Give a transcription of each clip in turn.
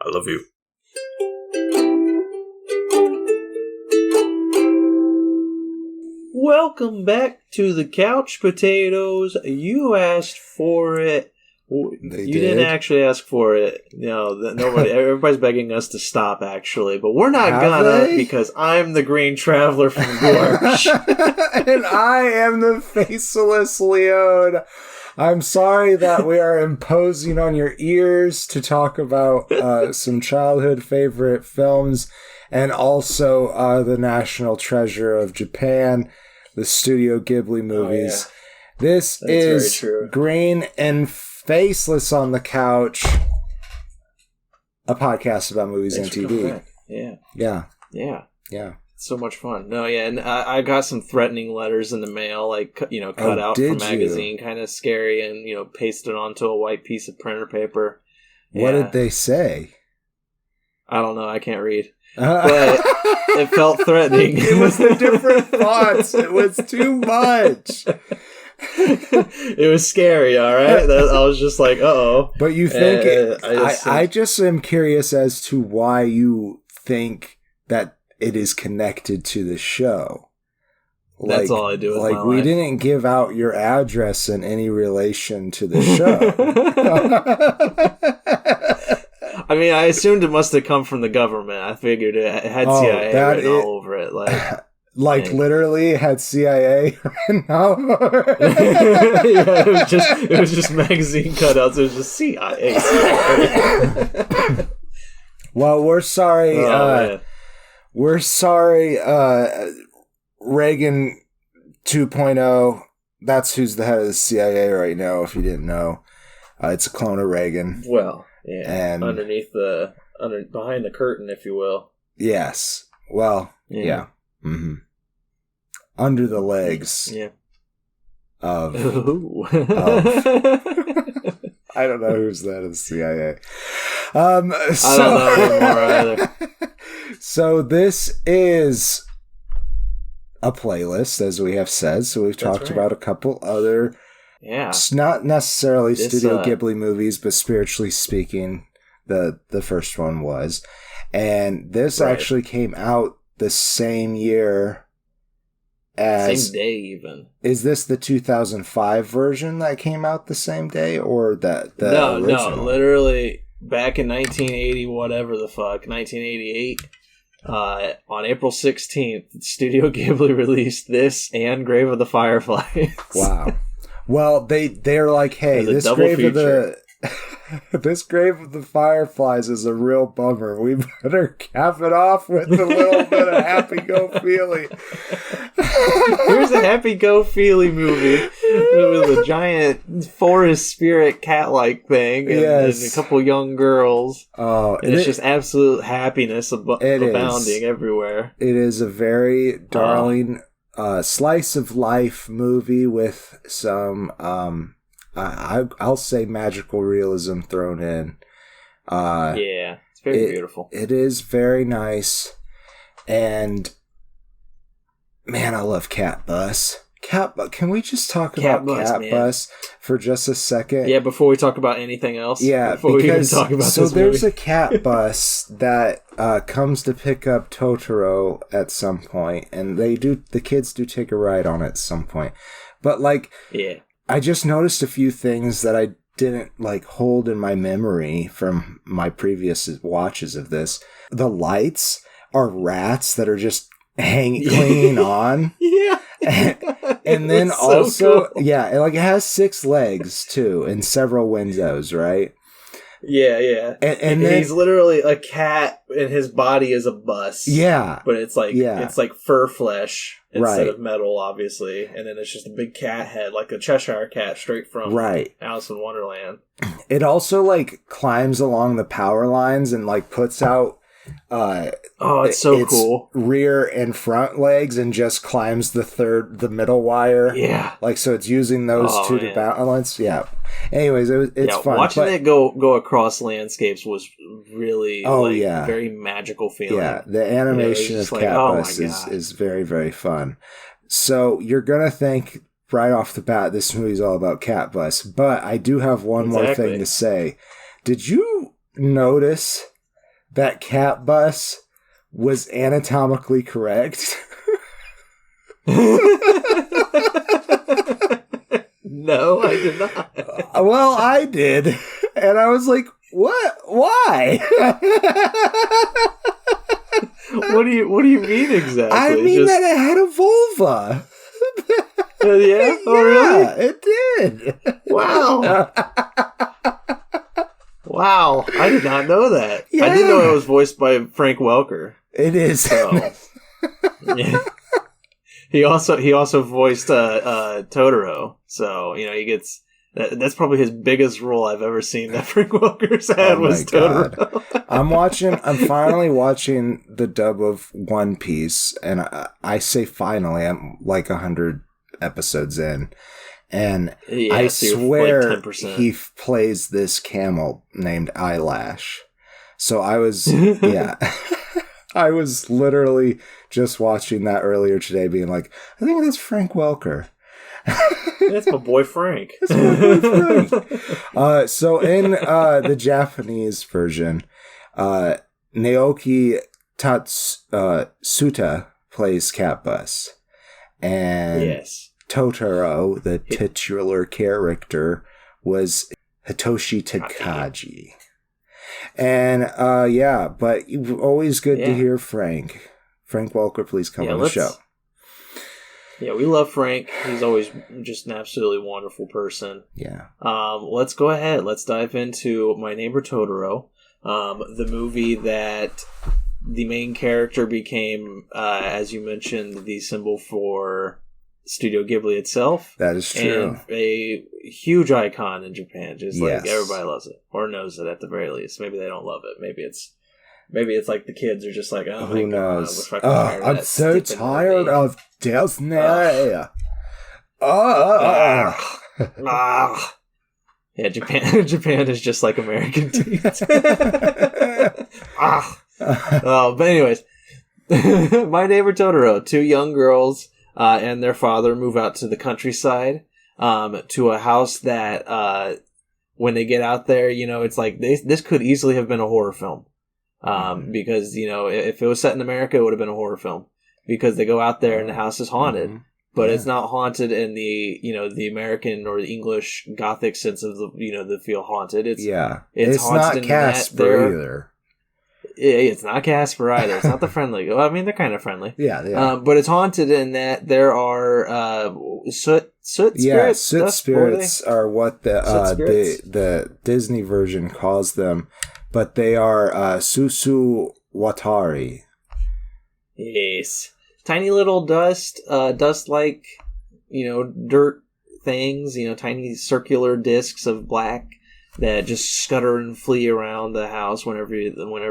I love you. Welcome back to the Couch Potatoes. You asked for it. You didn't actually ask for it. Nobody. Everybody's begging us to stop, actually, but we're not gonna because I'm the Green Traveler from Gorge, and I am the Faceless Leone. I'm sorry that we are imposing on your ears to talk about some childhood favorite films, and also the national treasure of Japan, the Studio Ghibli movies. Oh, yeah. That's is Green and Faceless on the Couch, a podcast about movies and TV. Yeah. So much fun. No, yeah, and I got some threatening letters in the mail, cut out from magazine, kind of scary, and pasted onto a white piece of printer paper. What did they say? I don't know. I can't read, but it felt threatening. It was the different fonts. It was too much. It was scary, all right? I was just like, uh-oh. But you think... I just am curious as to why you think that it is connected to the show. That's all I do with my life. We didn't give out your address in any relation to the show. I mean, I assumed it must have come from the government. I figured it had CIA written all over it. Literally had CIA written all over it. It was just magazine cutouts. It was just CIA. Well, we're sorry. We're sorry, Reagan 2.0. That's who's the head of the CIA right now, if you didn't know. It's a clone of Reagan. Well, yeah. And behind the curtain, if you will. Yes. Well, yeah. Mm-hmm. Under the legs. Yeah. Of I don't know who's that in the CIA. I don't know anymore either. So this is a playlist, as we have said. So we've talked about a couple other, not necessarily Studio Ghibli movies, but spiritually speaking, the first one was. And this actually came out the same year as... Same day, even. Is this the 2005 version that came out the same day, or the original? No, literally back in 1980, whatever the fuck, 1988, on April 16th, Studio Ghibli released this and Grave of the Fireflies. Wow. Well, they're like, hey, this Grave of the Fireflies is a real bummer. We better cap it off with a little bit of Happy Go Feely. Here's a Happy Go Feely movie with a giant forest spirit cat-like thing and a couple young girls. Oh, and it's just absolute happiness abounding everywhere. It is a very darling slice of life movie with some... I'll say magical realism thrown in. It's very beautiful. It is very nice. And, man, I love Cat Bus. Can we just talk about Cat Bus for just a second? Yeah, before we talk about anything else? Yeah, before we even talk about this there's movie. a cat bus that comes to pick up Totoro at some point, and the kids do take a ride on it at some point. But, I just noticed a few things that I didn't hold in my memory from my previous watches of this. The lights are rats that are just clinging on. Yeah. And then also, cool. It has 6 legs too and several windows, right? Yeah. And then, he's literally a cat and his body is a bus. Yeah. But it's like fur flesh instead of metal, obviously. And then it's just a big cat head, like a Cheshire cat straight from Alice in Wonderland. It also climbs along the power lines and puts out it's so cool. Rear and front legs and just climbs the middle wire. Yeah. So it's using those two to balance. Yeah. Anyways, it's fun. Watching it go across landscapes was really very magical feeling. Yeah, the animation of Cat Bus is very, very fun. So you're going to think right off the bat this movie's all about Cat Bus, but I do have one more thing to say. Did you notice that cat bus was anatomically correct? No, I did not. Well, I did. And I was like, what? Why? What do you mean exactly? I mean that it had a vulva. Yeah? Oh, really? Yeah, it did. Wow. Wow. I did not know that. Yeah. I didn't know it was voiced by Frank Welker. It is. So, yeah. He also voiced Totoro. So, he gets... That's probably his biggest role I've ever seen that Frank Welker's had was Totoro. I'm finally watching the dub of One Piece, and I say finally, I'm like 100 episodes in, and I swear like he plays this camel named Eyelash. So I was, yeah, I was literally just watching that earlier today being like, I think that's Frank Welker. That's my boy Frank. That's my boy Frank. So in the Japanese version, Naoki Tatsuta plays Cat Bus, and Totoro, the titular character, was Hitoshi Takagi. And but always good to hear Frank. Frank Welker, please come on the show. Yeah, we love Frank. He's always just an absolutely wonderful person. Yeah. Let's go ahead. Let's dive into My Neighbor Totoro, the movie that the main character became, as you mentioned, the symbol for Studio Ghibli itself. That is true. And a huge icon in Japan. Just like everybody loves it, or knows it at the very least. Maybe they don't love it. Maybe it's like the kids are just like, oh, who my knows? God, I'm so tired of Disney. Yeah, Japan is just like American teeth. But anyways, My Neighbor Totoro. Two young girls and their father move out to the countryside to a house that when they get out there, it's like this could easily have been a horror film. Because, if it was set in America, it would have been a horror film. Because they go out there and the house is haunted. But it's not haunted in the, the American or the English Gothic sense of the feel haunted. It's haunted not Casper either. It's not Casper either. It's not the friendly. Well, I mean, they're kind of friendly. Yeah, they are. But it's haunted in that there are soot spirits. Yeah, soot spirits are what the Disney version calls them. But they are Susu Watari. Yes. Tiny little dust-like, dirt things, tiny circular discs of black that just scutter and flee around the house whenever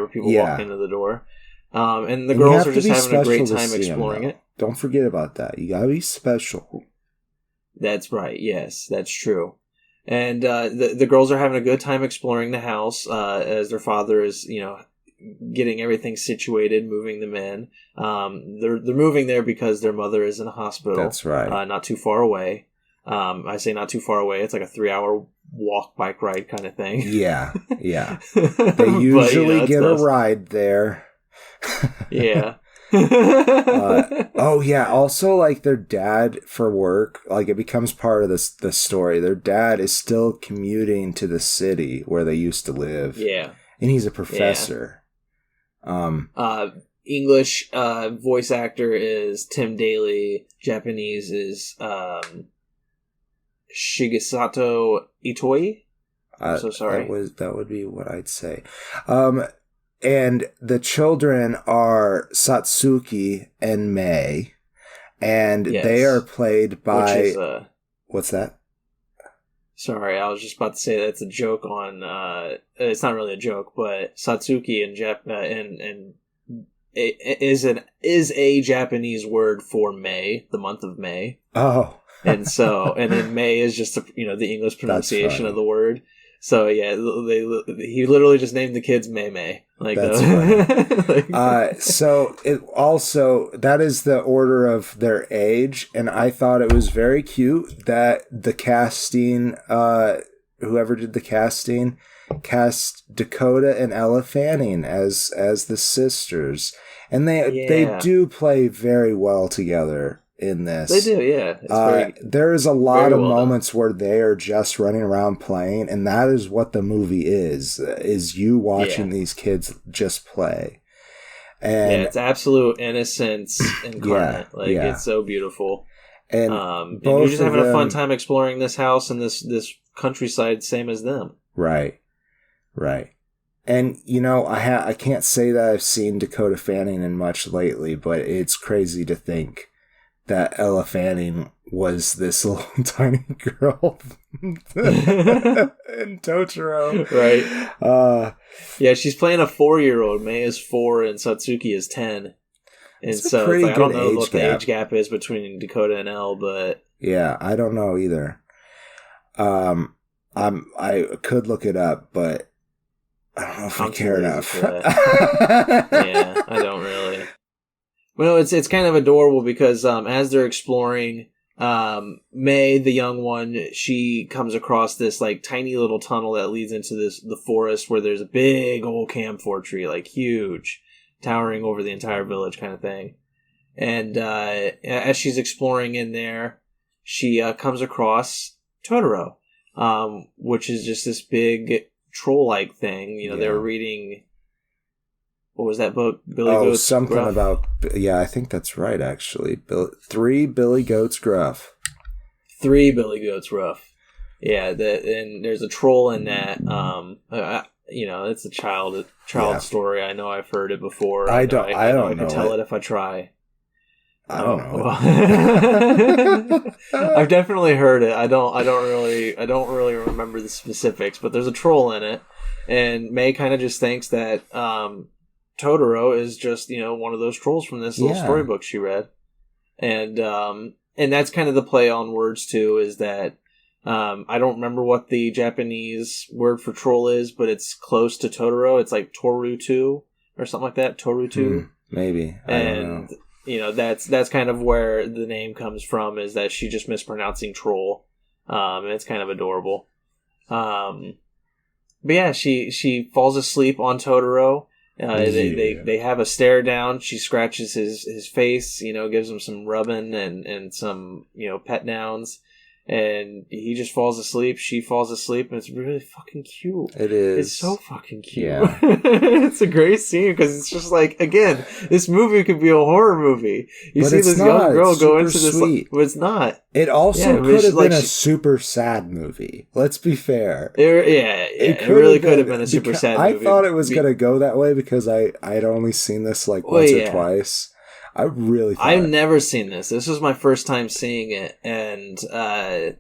people walk into the door. And the girls are just having a great time exploring it. Don't forget about that. You gotta be special. That's right. Yes, that's true. And the girls are having a good time exploring the house as their father is, getting everything situated, moving them in. They're moving there because their mother is in a hospital. That's right. Not too far away. I say not too far away. It's like a 3-hour walk, bike ride kind of thing. Yeah, yeah. They usually get a ride there. Yeah. Also, like, their dad for work, like, it becomes part of the story. Their dad is still commuting to the city where they used to live. Yeah. And he's a professor. English voice actor is Tim Daly. Japanese is Shigesato Itoi. I'm so sorry. That would be what I'd say. And the children are Satsuki and Mei, and they are played by... what's that? Sorry, I was just about to say that's a joke on... it's not really a joke, but Satsuki is a Japanese word for May, the month of May. Oh. And then May is just the English pronunciation of the word. So yeah, he literally just named the kids May May. Like that's funny. So it also, that is the order of their age, and I thought it was very cute that the casting, whoever did the casting, cast Dakota and Ella Fanning as the sisters, and they do play very well together in this. They do, yeah. There is a lot of moments where they are just running around playing, and that is what the movie is you watching these kids just play. And it's absolute innocence incarnate. It's so beautiful. And you're just having a fun time exploring this house and this countryside, same as them. Right. And, I can't say that I've seen Dakota Fanning in much lately, but it's crazy to think that Ella Fanning was this little tiny girl in Totoro. Right. She's playing a 4-year-old. Mei is 4 and Satsuki is 10. And so I don't know what the age gap is between Dakota and Elle, but... Yeah, I don't know either. I could look it up, but I don't know if I care enough. Yeah, I don't really. Well, it's kind of adorable because as they're exploring, Mei, the young one, she comes across this like tiny little tunnel that leads into the forest where there's a big old camphor tree, like huge, towering over the entire village kind of thing. And as she's exploring in there, she comes across Totoro, which is just this big troll-like thing. They were reading... What was that book? Billy Goat's something Gruff? About... Yeah, I think that's right, actually. 3 Billy Goat's Gruff. 3 Billy Goat's Gruff. Yeah, and there's a troll in that. It's a child story. I know I've heard it before. I don't know. I can tell it if I try. I don't know. I've definitely heard it. I don't really remember the specifics, but there's a troll in it, and Mei kind of just thinks that Totoro is just, one of those trolls from this little storybook she read. And that's kind of the play on words too, is that, I don't remember what the Japanese word for troll is, but it's close to Totoro. It's like Torutu or something like that. Torutu. Maybe. I don't know. That's kind of where the name comes from, is that she just mispronouncing troll. And it's kind of adorable. But yeah, she falls asleep on Totoro. They have a stare down. She scratches his face, gives him some rubbing and some, pet downs. And he just falls asleep. She falls asleep, and it's really fucking cute. It is. It's so fucking cute. Yeah. It's a great scene because it's just like, again, this movie could be a horror movie. You see this young girl go into this, but it's not. It also could have been a super sad movie. Let's be fair. It really could have been a super sad movie. I thought it was going to go that way because I'd only seen this like once or twice. I really thought I've never seen this. This was my first time seeing it, and I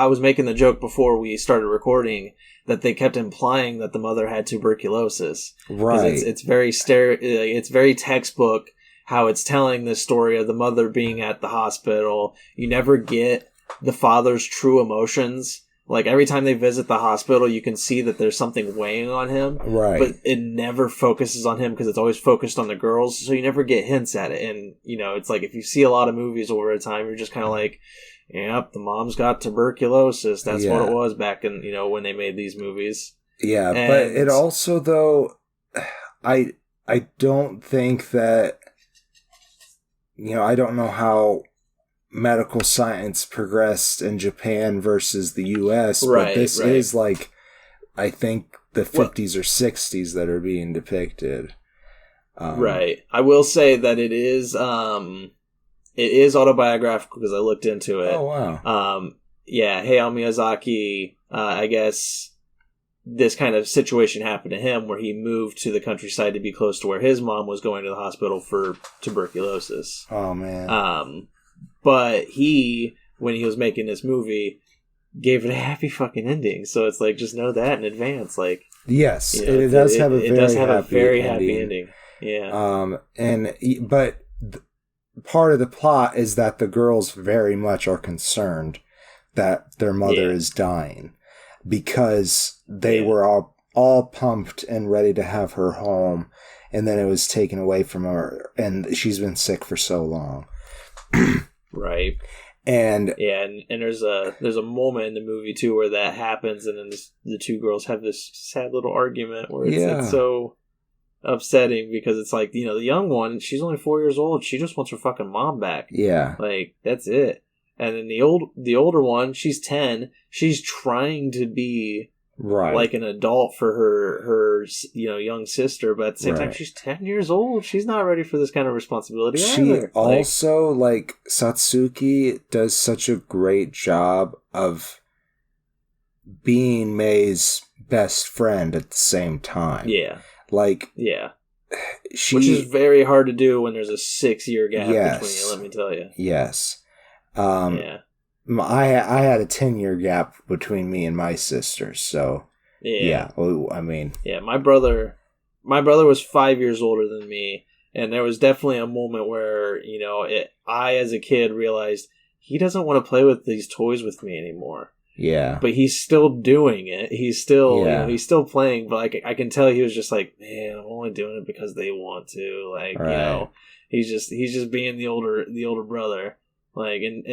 was making the joke before we started recording that they kept implying that the mother had tuberculosis. Right. It's very it's very textbook how it's telling this story of the mother being at the hospital. You never get the father's true emotions. Like, every time they visit the hospital, you can see that there's something weighing on him. Right. But it never focuses on him because it's always focused on the girls, so you never get hints at it. And, it's like, if you see a lot of movies over a time, you're just kind of like, yep, the mom's got tuberculosis. That's what it was back in, when they made these movies. Yeah, but it also, though, I don't think that, I don't know how medical science progressed in Japan versus the US, but this is like, I think the 50s or 60s that are being depicted. Right. I will say that it is autobiographical because I looked into it. Oh, wow. Hayao Miyazaki, I guess this kind of situation happened to him where he moved to the countryside to be close to where his mom was going to the hospital for tuberculosis. Oh, man. But when he was making this movie, gave it a happy fucking ending. So it's like, just know that in advance. Like, yes, it does have a very happy ending. Yeah. But part of the plot is that the girls very much are concerned that their mother is dying because they were all pumped and ready to have her home, and then it was taken away from her, and she's been sick for so long. Right. And there's a moment in the movie too where that happens, and then the two girls have this sad little argument where it's so upsetting because it's like, you know, the young one, she's only 4 years old, she just wants her fucking mom back. Yeah, like that's it. And then the older one, she's 10, she's trying to be like an adult for her you know, young sister, but at the same time she's 10 years old. She's not ready for this kind of responsibility either. Also, like Satsuki does such a great job of being Mei's best friend at the same time. Yeah. Like, which is very hard to do when there's a 6-year gap between you, let me tell you. Yes. I had a 10-year gap between me and my sister, so well, I mean, my brother was 5 years older than me, and there was definitely a moment where, you know, I as a kid realized he doesn't want to play with these toys with me anymore. Yeah, but he's still doing it. He's still, you know, he's still playing. But I can tell he was just like, man, I'm only doing it because they want to. Like, you know, he's just being the older brother. Like, and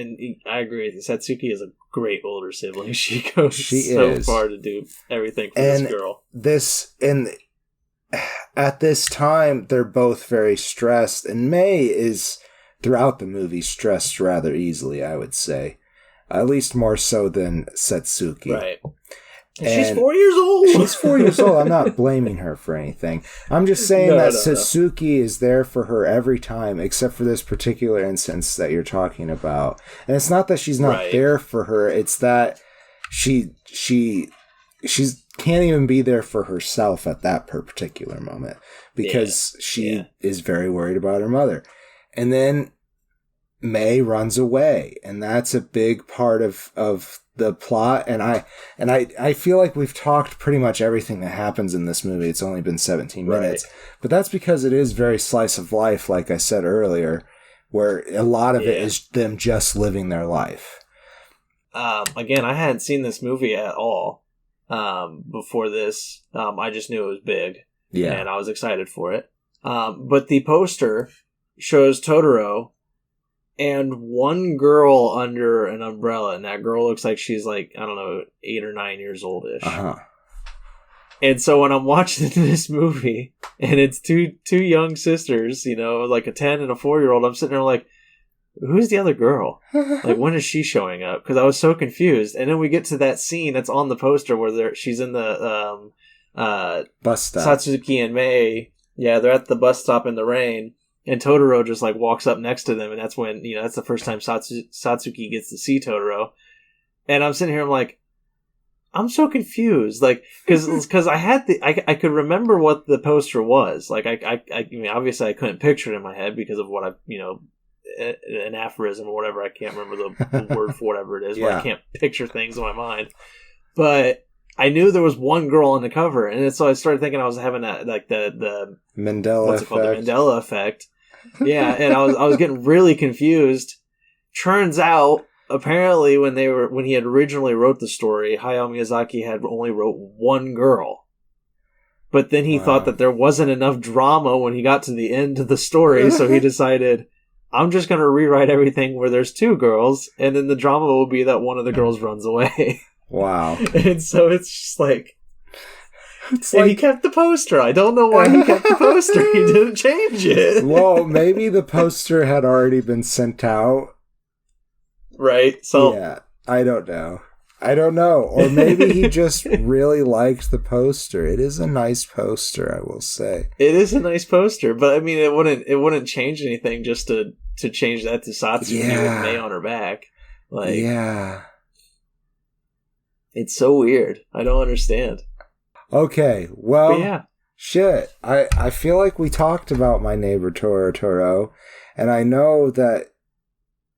I agree with you. Satsuki is a great older sibling. She goes so far to do everything for this girl. At this time, they're both very stressed, and Mei is throughout the movie stressed rather easily, I would say. At least more so than Satsuki. Right. And she's 4 years old. She's 4 years old. I'm not blaming her for anything. I'm just saying that Satsuki is there for her every time, except for this particular instance that you're talking about. And it's not that she's not there for her. It's that she can't even be there for herself at that particular moment because she is very worried about her mother. And then Mei runs away, and that's a big part of the plot. And I feel like we've talked pretty much everything that happens in this movie. It's only been 17 minutes, but that's because it is very slice of life, like I said earlier, where a lot of it is them just living their life. Again, I hadn't seen this movie at all before this. I just knew it was big, and I was excited for it. But the poster shows Totoro and one girl under an umbrella, and that girl looks like she's like, I don't know, 8 or 9 years old-ish. And so when I'm watching this movie, and it's two young sisters, you know, like a 10 and a 4-year-old, I'm sitting there like, who's the other girl? Like, when is she showing up? Because I was so confused. And then we get to that scene that's on the poster where she's in the bus stop. Satsuki and Mei, they're at the bus stop in the rain. And Totoro just like walks up next to them, and that's when, you know, that's the first time Satsuki gets to see Totoro. And I'm sitting here, I'm like, I'm so confused, like, because I could remember what the poster was. Like, I mean, obviously I couldn't picture it in my head because of what I, you know, an aphorism or whatever. I can't remember the word for whatever it is. Where I can't picture things in my mind, but I knew there was one girl on the cover, and so I started thinking I was having that, like the Mandela effect. The Mandela effect. Yeah, and I was getting really confused. Turns out, apparently, when he had originally wrote the story, Hayao Miyazaki had only wrote one girl. But then he thought that there wasn't enough drama when he got to the end of the story, so he decided, I'm just going to rewrite everything where there's two girls, and then the drama will be that one of the girls runs away. Wow. And so it's just like... And he kept the poster. I don't know why he kept the poster. He didn't change it. Well, maybe the poster had already been sent out. Right. So yeah, I don't know. Or maybe he just really liked the poster. It is a nice poster, I will say. It is a nice poster, but I mean, it wouldn't change anything just to change that to Satsuki with Mei on her back. Like, it's so weird. I don't understand. Okay, well, shit. I feel like we talked about My Neighbor Totoro, and I know that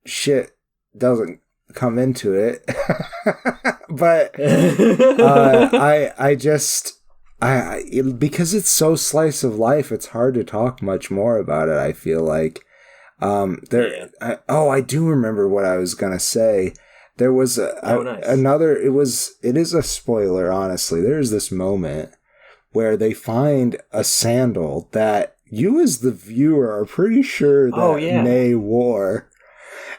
shit doesn't come into it, but because it's so slice of life, it's hard to talk much more about it. I feel like I do remember what I was gonna say. There was another. It is a spoiler, honestly. There's this moment where they find a sandal that you, as the viewer, are pretty sure that Mei wore,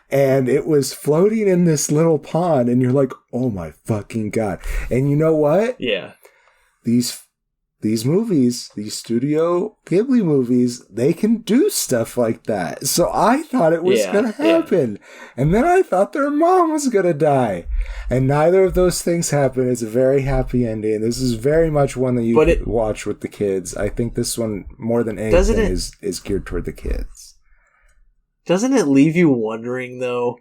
and it was floating in this little pond, and you're like, oh my fucking God. And you know what? Yeah. These movies, these Studio Ghibli movies, they can do stuff like that. So I thought it was going to happen. Yeah. And then I thought their mom was going to die. And neither of those things happen. It's a very happy ending. This is very much one that you could watch with the kids. I think this one, more than anything, is geared toward the kids. Doesn't it leave you wondering, though,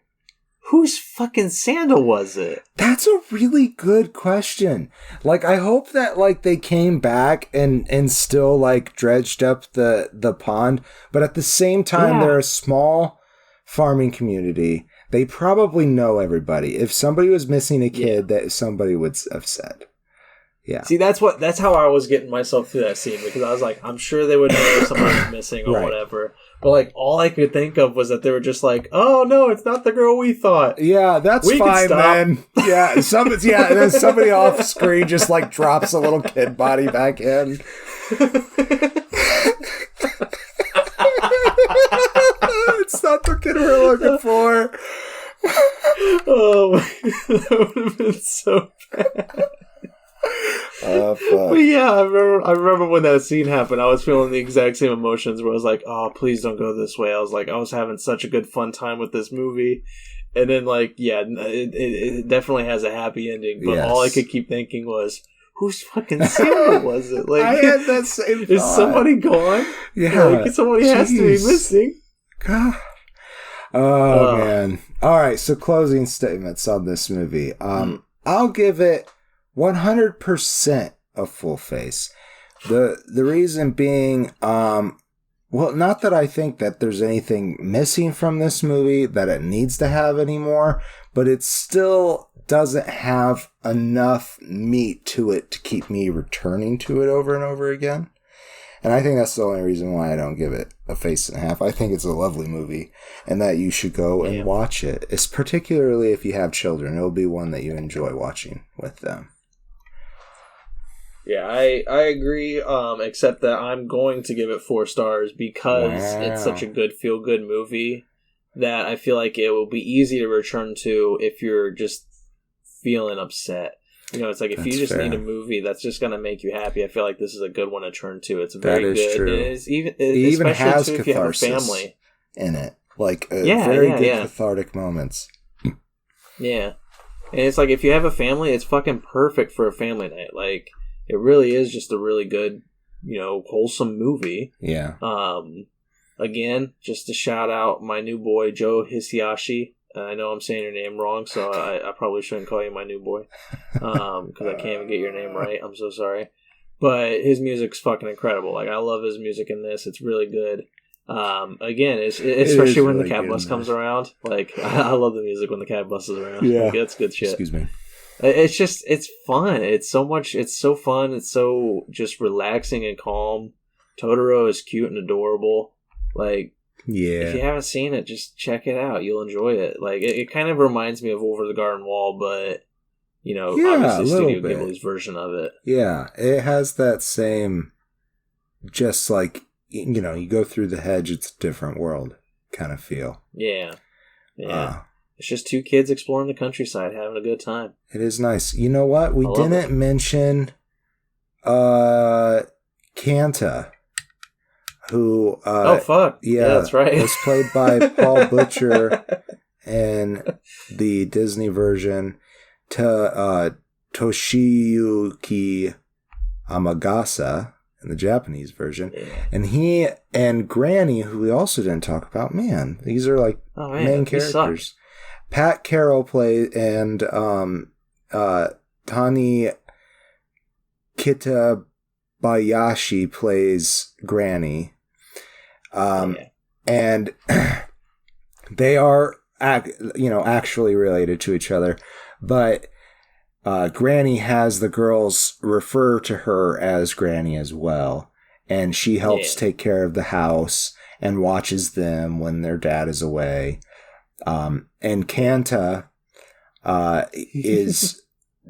whose fucking sandal was it? That's a really good question. Like, I hope that, like, they came back and still, like, dredged up the pond. But at the same time, they're a small farming community. They probably know everybody. If somebody was missing a kid, that somebody would have said. Yeah. See, that's how I was getting myself through that scene, because I was like, I'm sure they would know if somebody was missing or whatever. But, like, all I could think of was that they were just like, oh, no, it's not the girl we thought. Yeah, that's fine, man. Yeah, and then somebody off screen just, like, drops a little kid body back in. It's not the kid we're looking for. Oh, that would have been so bad. Fuck. But yeah, I remember when that scene happened, I was feeling the exact same emotions where I was like, oh, please don't go this way. I was having such a good fun time with this movie. And then, like, yeah, it definitely has a happy ending. But all I could keep thinking was, whose fucking sandal was it? Like, I had that same thought. Is somebody gone? Yeah. Like, somebody has to be missing. God. Oh, man. All right, so closing statements on this movie. I'll give it 100% a full face. The reason being, well, not that I think that there's anything missing from this movie that it needs to have anymore, but it still doesn't have enough meat to it to keep me returning to it over and over again. And I think that's the only reason why I don't give it a face and a half. I think it's a lovely movie and that you should go and watch it. It's particularly if you have children. It'll be one that you enjoy watching with them. Yeah, I agree, except that I'm going to give it 4 stars because it's such a good feel-good movie that I feel like it will be easy to return to if you're just feeling upset. You know, it's like if you just need a movie that's just going to make you happy, I feel like this is a good one to turn to. It's very good. True. It even has if you have a family in it. Like, very good cathartic moments. Yeah. And it's like if you have a family, it's fucking perfect for a family night. Like, it really is just a really good, you know, wholesome movie. Yeah. Again, just to shout out my new boy, Joe Hisaishi. I know I'm saying your name wrong, so I probably shouldn't call you my new boy. Because I can't even get your name right. I'm so sorry. But his music's fucking incredible. Like, I love his music in this. It's really good. Again, especially when the cat bus comes around. Like, I love the music when the cat bus is around. Yeah. Like, it's good shit. Excuse me. It's fun. It's so fun. It's so just relaxing and calm. Totoro is cute and adorable. Like, if you haven't seen it, just check it out. You'll enjoy it. Like, it kind of reminds me of Over the Garden Wall, but, you know, obviously Studio Ghibli's version of it. Yeah, it has that same, just like, you know, you go through the hedge, it's a different world kind of feel. Yeah. It's just 2 kids exploring the countryside, having a good time. It is nice. You know what? We didn't mention Kanta, who... oh, fuck. Yeah, that's right. was played by Paul Butcher in the Disney version, Toshiyuki Amagasa in the Japanese version. Yeah. And he and Granny, who we also didn't talk about, man, these are like main characters. Pat Carroll played, and Tani Kitabayashi plays Granny. And they are, actually related to each other, but Granny has the girls refer to her as Granny as well, and she helps take care of the house and watches them when their dad is away. And Kanta is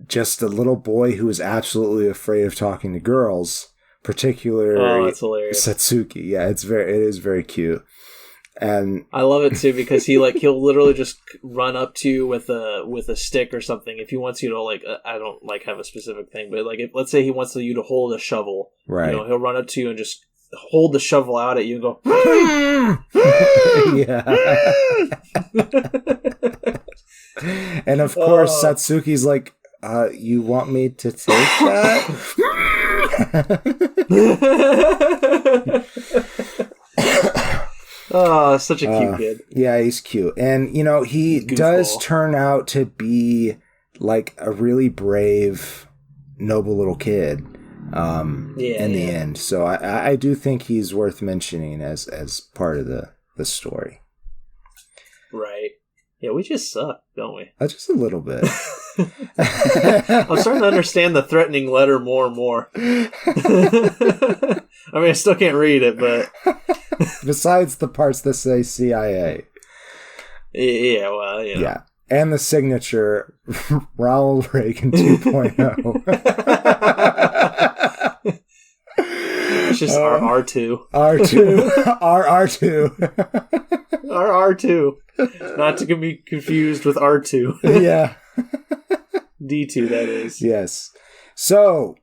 just a little boy who is absolutely afraid of talking to girls, particularly that's hilarious. Satsuki. Yeah, it is very cute. And I love it too because he'll literally just run up to you with a stick or something if he wants you to I don't have a specific thing, but let's say he wants you to hold a shovel, right? He'll run up to you and just hold the shovel out at you and go, yeah. And of course, Satsuki's like, you want me to take that? Oh, such a cute kid. Yeah, he's cute. And, he does turn out to be like a really brave, noble little kid in the end. So I do think he's worth mentioning as part of the story. Right. Yeah, we just suck, don't we? Just a little bit. I'm starting to understand the threatening letter more and more. I mean, I still can't read it, but... Besides the parts that say CIA. Yeah, well, Yeah. And the signature, Ronald Reagan 2.0. It's just our R2. R2. R2. Our R2. Not to be confused with R2. Yeah. D2, that is. Yes. So,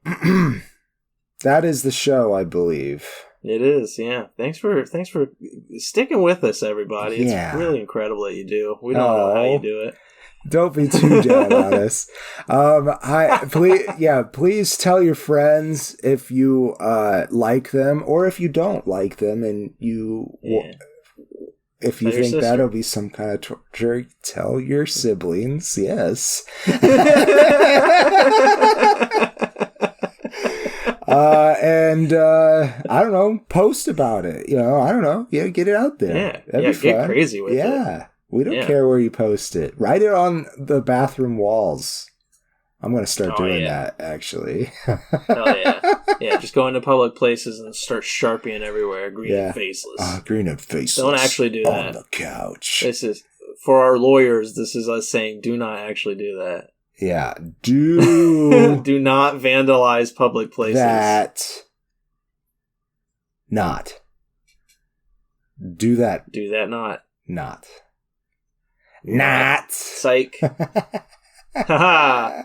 that is the show, I believe. It is, yeah. Thanks for sticking with us, everybody. It's really incredible that you do. We don't know how you do it. Don't be too down on us. Please tell your friends if you like them or if you don't like them, and if you think that'll be some kind of torture, tell your siblings. Yes. And I don't know, post about it. I don't know. Yeah, get it out there. Yeah, that'd be fun. Get crazy with it. Yeah, we don't care where you post it. Write it on the bathroom walls. I'm going to start doing that, actually. Oh, yeah. Yeah, just go into public places and start Sharpieing everywhere. Green and faceless. Green and faceless. Don't actually do that. On the couch. This is, for our lawyers, this is us saying, do not actually do that. Yeah, do... do not vandalize public places. Do that. Do that not. Not. Psych. Haha.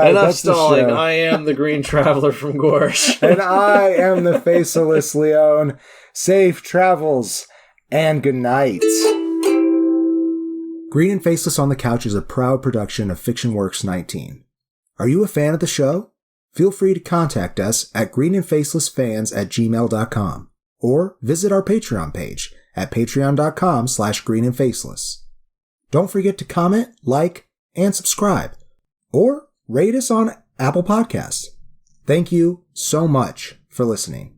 Enough stalling. I am the Green Traveler from Gorsh. And I am the Faceless Leon. Safe travels and good night. Green and Faceless on the Couch is a proud production of FictionWorks 19. Are you a fan of the show? Feel free to contact us at greenandfacelessfans@gmail.com or visit our Patreon page at patreon.com/greenandfaceless. Don't forget to comment, like, and subscribe, or rate us on Apple Podcasts. Thank you so much for listening.